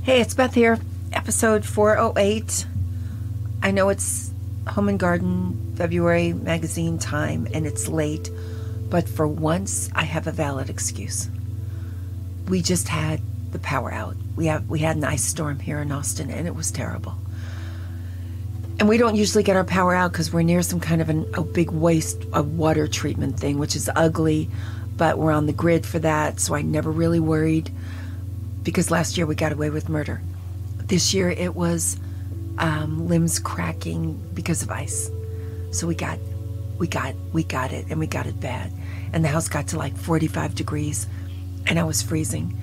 Hey, it's Beth here, episode 408. I know it's Home and Garden February magazine time and it's late, but for once I have a valid excuse. We just had the power out. We had an ice storm here in Austin and it was terrible. And we don't usually get our power out because we're near some kind of a big water treatment thing, which is ugly, but we're on the grid for that, so I never really worried. Because last year we got away with murder. This year it was limbs cracking because of ice. So we got it, and we got it bad. And the house got to like 45 degrees, and I was freezing.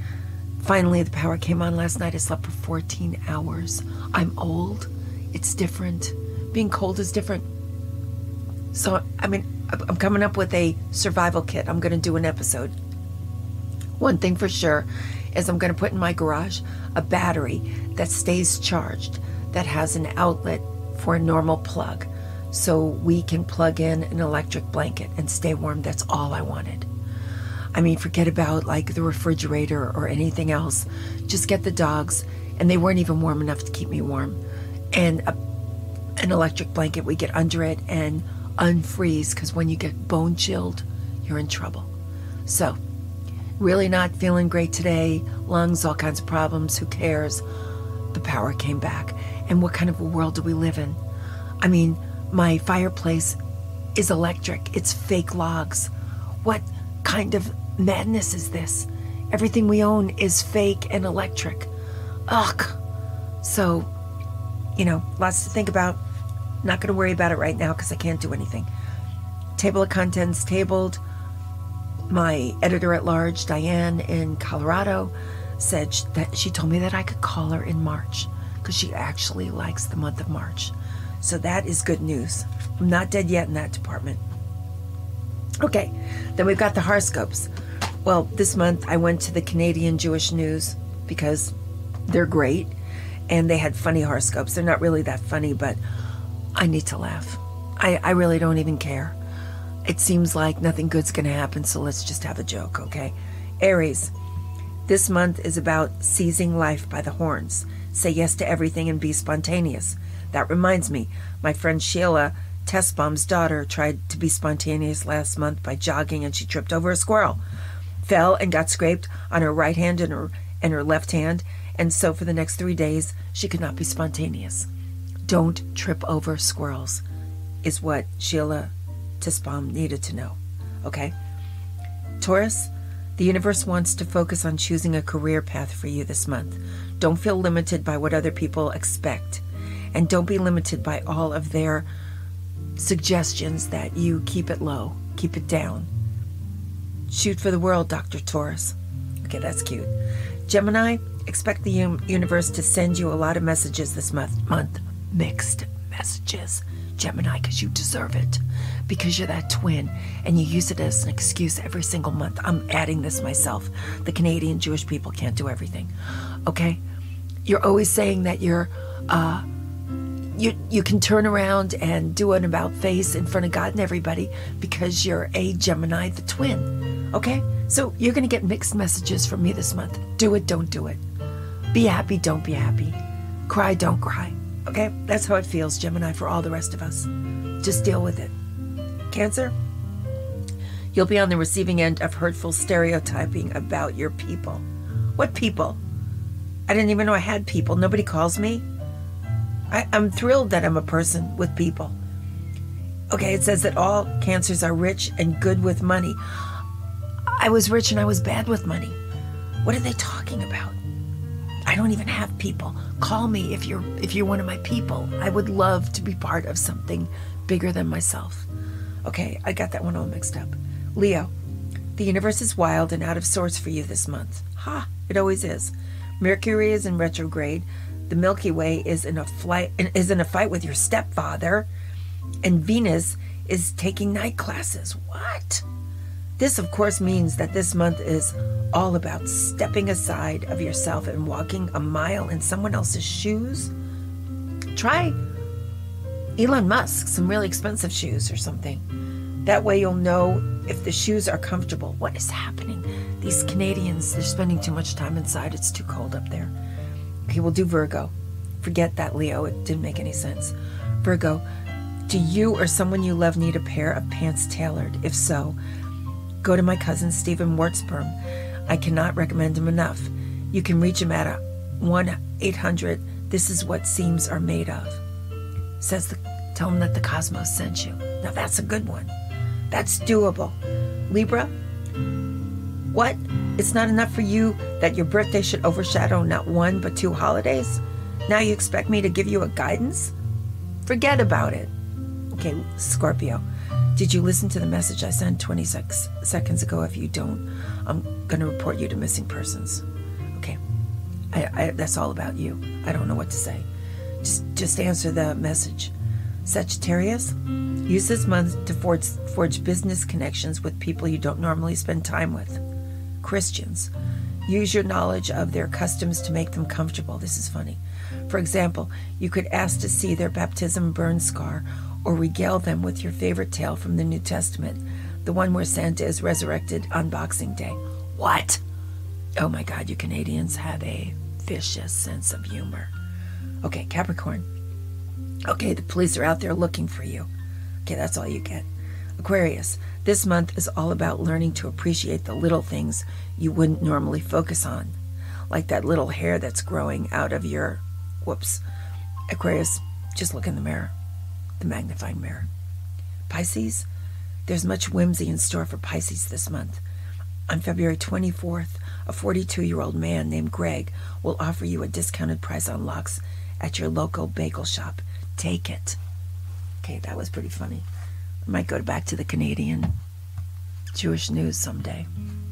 Finally, the power came on last night. I slept for 14 hours. I'm old. It's different. Being cold is different. So, I'm coming up with a survival kit. I'm going to do an episode. One thing for sure is I'm going to put in my garage a battery that stays charged, that has an outlet for a normal plug, so we can plug in an electric blanket and stay warm. That's all I wanted. Forget about like the refrigerator or anything else. Just get the dogs, and they weren't even warm enough to keep me warm. And an electric blanket, we get under it and unfreeze, because when you get bone chilled, you're in trouble. So, really not feeling great today. Lungs, all kinds of problems. Who cares? The power came back. And what kind of a world do we live in? My fireplace is electric. It's fake logs. What kind of madness is this? Everything we own is fake and electric. Ugh. So, lots to think about. Not going to worry about it right now because I can't do anything. Table of contents tabled. My editor-at-large, Diane, in Colorado, said that she told me that I could call her in March because she actually likes the month of March. So that is good news. I'm not dead yet in that department. Okay, then we've got the horoscopes. Well, this month I went to the Canadian Jewish News because they're great, and they had funny horoscopes. They're not really that funny, but I need to laugh. I really don't even care. It seems like nothing good's going to happen, so let's just have a joke, okay? Aries, this month is about seizing life by the horns. Say yes to everything and be spontaneous. That reminds me, my friend Sheila Tessbaum's daughter tried to be spontaneous last month by jogging, and she tripped over a squirrel, fell and got scraped on her right hand and her left hand, and so for the next 3 days, she could not be spontaneous. Don't trip over squirrels, is what Sheila Tessbaum needed to know. Okay? Taurus, the universe wants to focus on choosing a career path for you this month. Don't feel limited by what other people expect. And don't be limited by all of their suggestions that you keep it low, keep it down. Shoot for the world, Dr. Taurus. Okay, that's cute. Gemini, expect the universe to send you a lot of messages this month. Mixed messages. Gemini, because you deserve it. Because you're that twin, and you use it as an excuse every single month. I'm adding this myself. The Canadian Jewish people can't do everything. Okay? You're always saying that you can turn around and do an about face in front of God and everybody because you're a Gemini, the twin. Okay? So you're going to get mixed messages from me this month. Do it, don't do it. Be happy, don't be happy. Cry, don't cry. Okay? That's how it feels, Gemini, for all the rest of us. Just deal with it. Cancer, you'll be on the receiving end of hurtful stereotyping about your people. What people? I didn't even know I had people. Nobody calls me. I'm thrilled that I'm a person with people. Okay, it says that all Cancers are rich and good with money. I was rich and I was bad with money. What are they talking about? I don't even have people. Call me if you're one of my people. I would love to be part of something bigger than myself. Okay, I got that one all mixed up. Leo, the universe is wild and out of sorts for you this month. Ha, it always is. Mercury is in retrograde. The Milky Way is in a fight with your stepfather, and Venus is taking night classes. What? This, of course, means that this month is all about stepping aside of yourself and walking a mile in someone else's shoes. Try Elon Musk, some really expensive shoes or something. That way you'll know if the shoes are comfortable. What is happening? These Canadians, they're spending too much time inside. It's too cold up there. Okay, Okay, we'll do Virgo. Forget that, Leo. It didn't make any sense. Virgo, do you or someone you love need a pair of pants tailored? If so, go to my cousin Stephen Wartzberm. I cannot recommend him enough. You can reach him at 1-800. This is what seams are made of. Tell him that the cosmos sent you. Now that's a good one. That's doable. Libra, what? It's not enough for you that your birthday should overshadow not one but two holidays? Now you expect me to give you a guidance? Forget about it. Okay, Scorpio, did you listen to the message I sent 26 seconds ago? If you don't, I'm going to report you to missing persons. Okay, that's all about you. I don't know what to say. Just answer the message. Sagittarius, use this month to forge business connections with people you don't normally spend time with. Christians, use your knowledge of their customs to make them comfortable. This is funny. For example, you could ask to see their baptism burn scar or regale them with your favorite tale from the New Testament, the one where Santa is resurrected on Boxing Day. What? Oh my God, you Canadians have a vicious sense of humor. Okay, Capricorn. Okay, the police are out there looking for you. Okay, that's all you get. Aquarius, this month is all about learning to appreciate the little things you wouldn't normally focus on, like that little hair that's growing out of your... Whoops. Aquarius, just look in the mirror, the magnifying mirror. Pisces, there's much whimsy in store for Pisces this month. On February 24th, a 42-year-old man named Greg will offer you a discounted price on locks at your local bagel shop. Take it. Okay, that was pretty funny. I might go back to the Canadian Jewish news someday.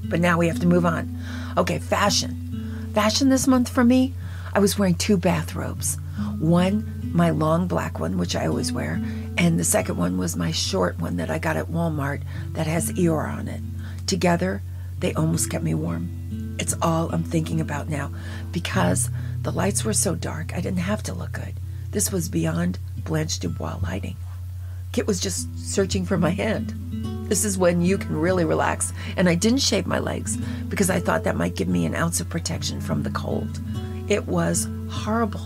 But now we have to move on. Okay, fashion. Fashion this month for me, I was wearing two bathrobes. One, my long black one, which I always wear, and the second one was my short one that I got at Walmart that has Eeyore on it. Together, they almost kept me warm. It's all I'm thinking about now. Because the lights were so dark, I didn't have to look good. This was beyond Blanche Dubois lighting. Kit was just searching for my hand. This is when you can really relax. And I didn't shave my legs because I thought that might give me an ounce of protection from the cold. It was horrible.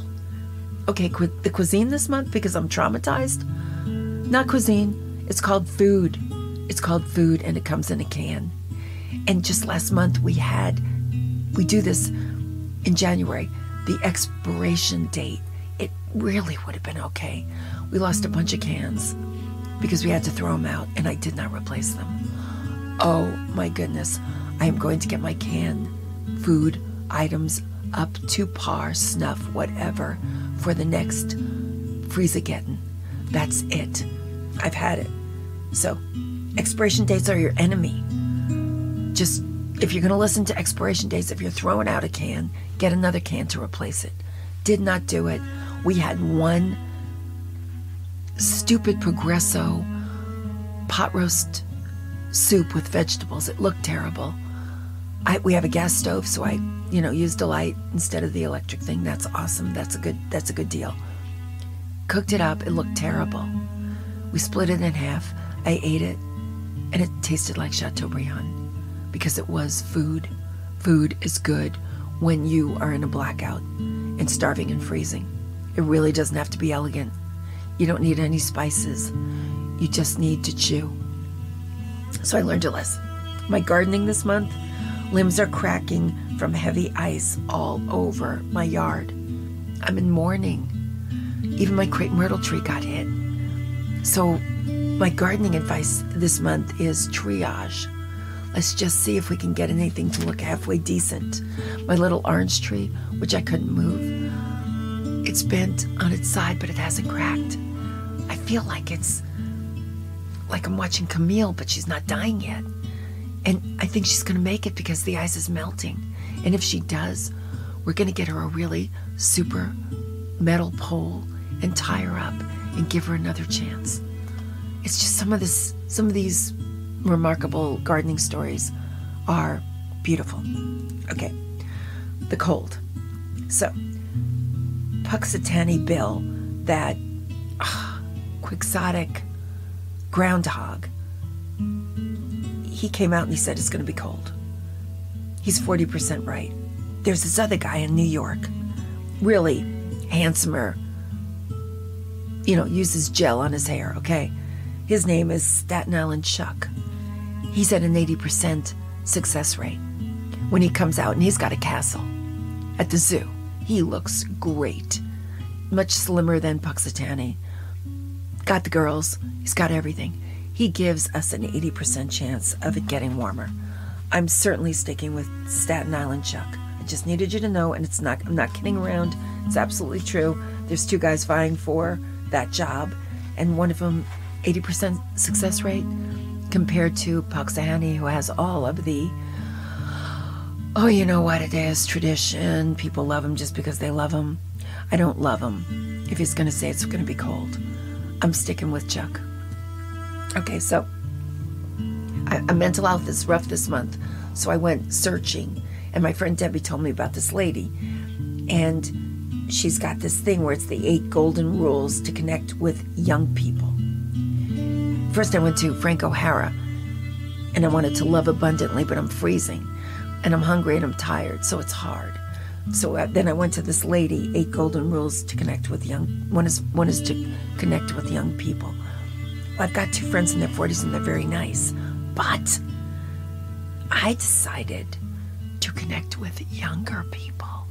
Okay, the cuisine this month, because I'm traumatized. Not cuisine, it's called food. It's called food and it comes in a can. And just last month we do this in January, the expiration date. It really would have been okay. We lost a bunch of cans because we had to throw them out and I did not replace them. Oh my goodness. I am going to get my canned food items up to par, snuff, whatever, for the next freeze-a-getting. That's it. I've had it. So, expiration dates are your enemy. Just, if you're going to listen to expiration dates, if you're throwing out a can, get another can to replace it. Did not do it. We had one stupid Progresso pot roast soup with vegetables. It looked terrible. We have a gas stove, so I, used a light instead of the electric thing. That's awesome. That's a good deal. Cooked it up. It looked terrible. We split it in half. I ate it, and it tasted like Chateaubriand because it was food. Food is good when you are in a blackout and starving and freezing. It really doesn't have to be elegant. You don't need any spices. You just need to chew. So I learned a lesson. My gardening this month, limbs are cracking from heavy ice all over my yard. I'm in mourning. Even my crepe myrtle tree got hit. So my gardening advice this month is triage. Let's just see if we can get anything to look halfway decent. My little orange tree, which I couldn't move, it's bent on its side, but it hasn't cracked. I feel like it's like I'm watching Camille, but she's not dying yet. And I think she's going to make it because the ice is melting. And if she does, we're going to get her a really super metal pole and tie her up and give her another chance. It's just some of these remarkable gardening stories are beautiful. Okay, the cold. So, Puxatani Bill, that quixotic groundhog, he came out and he said it's going to be cold. He's 40% right. There's this other guy in New York, really handsomer, uses gel on his hair, okay? His name is Staten Island Chuck. He's at an 80% success rate when he comes out, and he's got a castle at the zoo. He looks great. Much slimmer than Puxatani. Got the girls. He's got everything. He gives us an 80% chance of it getting warmer. I'm certainly sticking with Staten Island Chuck. I just needed you to know, and I'm not kidding around. It's absolutely true. There's 2 guys vying for that job, and one of them 80% success rate compared to Puxatani, who has all of the, oh, you know what it is, tradition. People love him just because they love him. I don't love him. If he's going to say it's going to be cold, I'm sticking with Chuck. Okay, so mental health is rough this month, so I went searching, and my friend Debbie told me about this lady, and she's got this thing where it's the 8 golden rules to connect with young people. First I went to Frank O'Hara, and I wanted to love abundantly, but I'm freezing, and I'm hungry, and I'm tired, so it's hard. So then I went to this lady, 8 golden rules to connect with young. One is to connect with young people. Well, I've got 2 friends in their 40s, and they're very nice, but I decided to connect with younger people.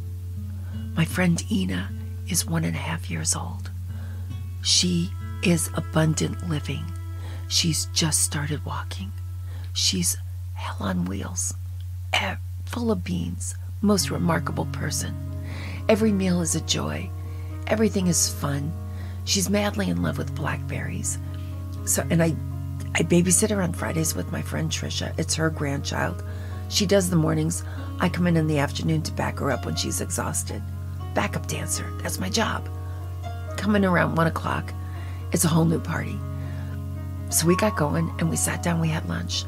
My friend Ina is 1.5 years old. She is abundant living. She's just started walking. She's hell on wheels, full of beans, most remarkable person. Every meal is a joy. Everything is fun. She's madly in love with blackberries. And I babysit her on Fridays with my friend Trisha. It's her grandchild. She does the mornings. I come in the afternoon to back her up when she's exhausted. Backup dancer. That's my job. Coming around 1 o'clock. It's a whole new party. So we got going, and we sat down. We had lunch.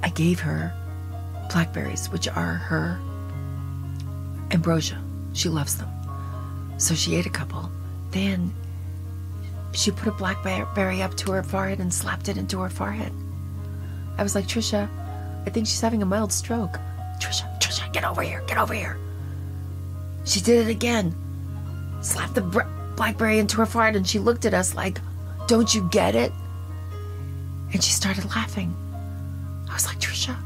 I gave her blackberries, which are her ambrosia. She loves them. So she ate a couple. Then she put a blackberry up to her forehead and slapped it into her forehead. I was like, Trisha, I think she's having a mild stroke. Trisha, get over here, get over here. She did it again. Slapped the blackberry into her forehead, and she looked at us like, don't you get it? And she started laughing. I was like, Trisha,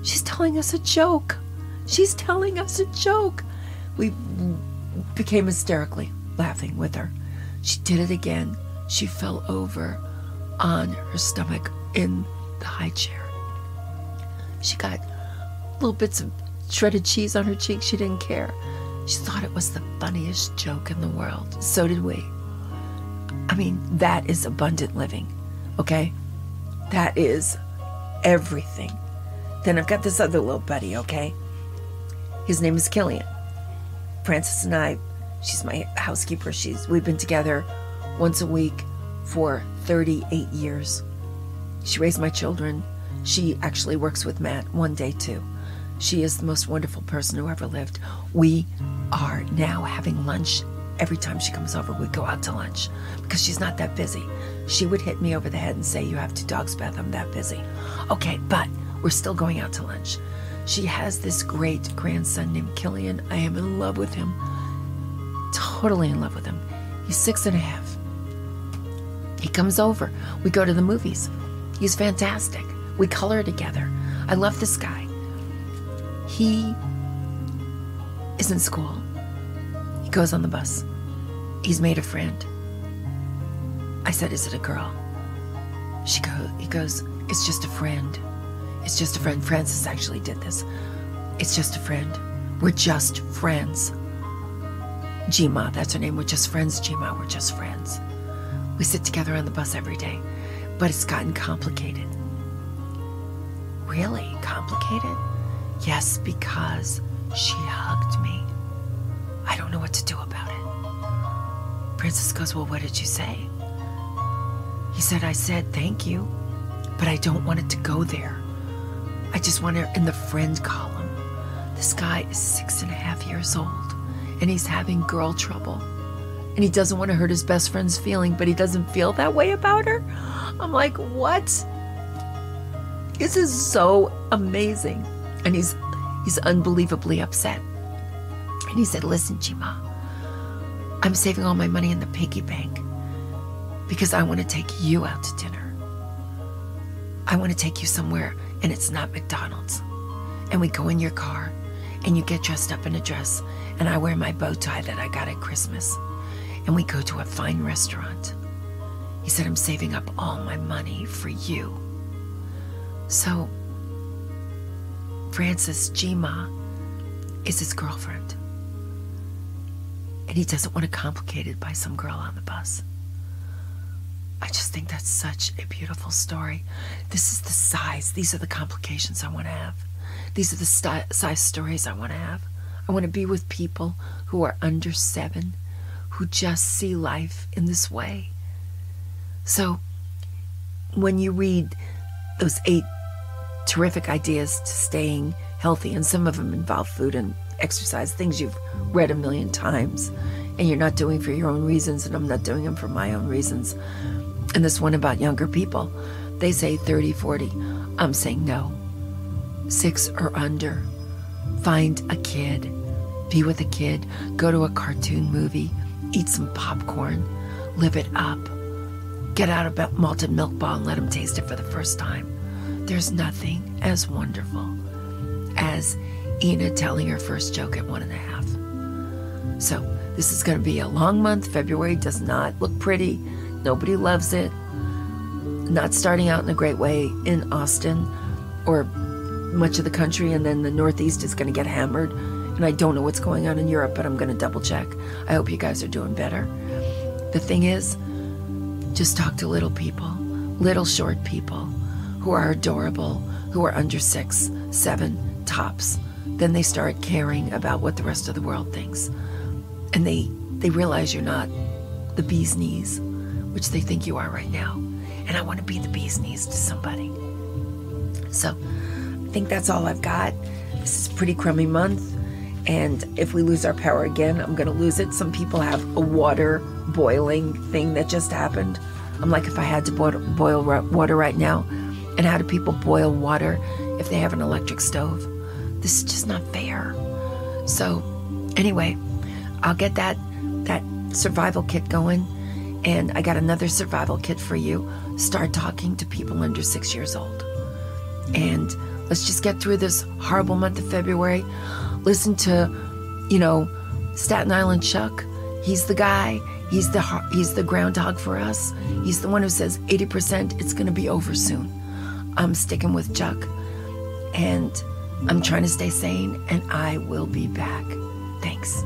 she's telling us a joke. She's telling us a joke. We became hysterically laughing with her. She did it again. She fell over on her stomach in the high chair. She got little bits of shredded cheese on her cheek. She didn't care. She thought it was the funniest joke in the world. So did we. I mean, that is abundant living, okay? That is everything. Then I've got this other little buddy, okay? His name is Killian. Francis and I, she's my housekeeper. We've been together once a week for 38 years. She raised my children. She actually works with Matt one day too. She is the most wonderful person who ever lived. We are now having lunch. Every time she comes over, we go out to lunch because she's not that busy. She would hit me over the head and say, you have 2 dogs, Beth, I'm that busy. Okay, but we're still going out to lunch. She has this great grandson named Killian. I am in love with him. Totally in love with him. He's 6.5. He comes over. We go to the movies. He's fantastic. We color together. I love this guy. He is in school. He goes on the bus. He's made a friend. I said, is it a girl? He goes, it's just a friend. It's just a friend. Francis actually did this. It's just a friend. We're just friends. Jima, that's her name. We're just friends, Jima. We're just friends. We sit together on the bus every day. But it's gotten complicated. Really complicated? Yes, because she hugged me. I don't know what to do about it. Francis goes, well, what did you say? He said, I said, thank you, but I don't want it to go there. I just want her in the friend column. This guy is 6.5 years old, and he's having girl trouble. And he doesn't want to hurt his best friend's feeling, but he doesn't feel that way about her. I'm like, what? This is so amazing. And he's unbelievably upset. And he said, listen, Gma, I'm saving all my money in the piggy bank because I want to take you out to dinner. I want to take you somewhere and it's not McDonald's. And we go in your car and you get dressed up in a dress and I wear my bow tie that I got at Christmas. And we go to a fine restaurant. He said, I'm saving up all my money for you. So, Francis Gma is his girlfriend. And he doesn't want to complicate it by some girl on the bus. I just think that's such a beautiful story. This is the size. These are the complications I want to have. These are the size stories I want to have. I want to be with people who are under 7, who just see life in this way. So, when you read those 8 terrific ideas to staying healthy, and some of them involve food and exercise, things you've read a million times, and you're not doing for your own reasons, and I'm not doing them for my own reasons. And this one about younger people, they say 30, 40. I'm saying no. 6 or under. Find a kid. Be with a kid. Go to a cartoon movie. Eat some popcorn. Live it up. Get out a malted milk ball and let them taste it for the first time. There's nothing as wonderful as Ina telling her first joke at 1.5. So this is going to be a long month. February does not look pretty. Nobody loves it. Not starting out in a great way in Austin or much of the country, and then the Northeast is going to get hammered. And I don't know what's going on in Europe, but I'm going to double check. I hope you guys are doing better. The thing is, just talk to little people, little short people who are adorable, who are under 6, 7 tops. Then they start caring about what the rest of the world thinks. And they realize you're not the bee's knees, which they think you are right now. And I want to be the bee's knees to somebody. So I think that's all I've got. This is a pretty crummy month. And if we lose our power again, I'm going to lose it. Some people have a water boiling thing that just happened. I'm like, if I had to boil water right now, and how do people boil water if they have an electric stove? This is just not fair. So anyway, I'll get that survival kit going. And I got another survival kit for you. Start talking to people under 6 years old. And let's just get through this horrible month of February. Listen to, Staten Island Chuck. He's the guy. He's the groundhog for us. He's the one who says 80% it's going to be over soon. I'm sticking with Chuck. And I'm trying to stay sane, and I will be back. Thanks.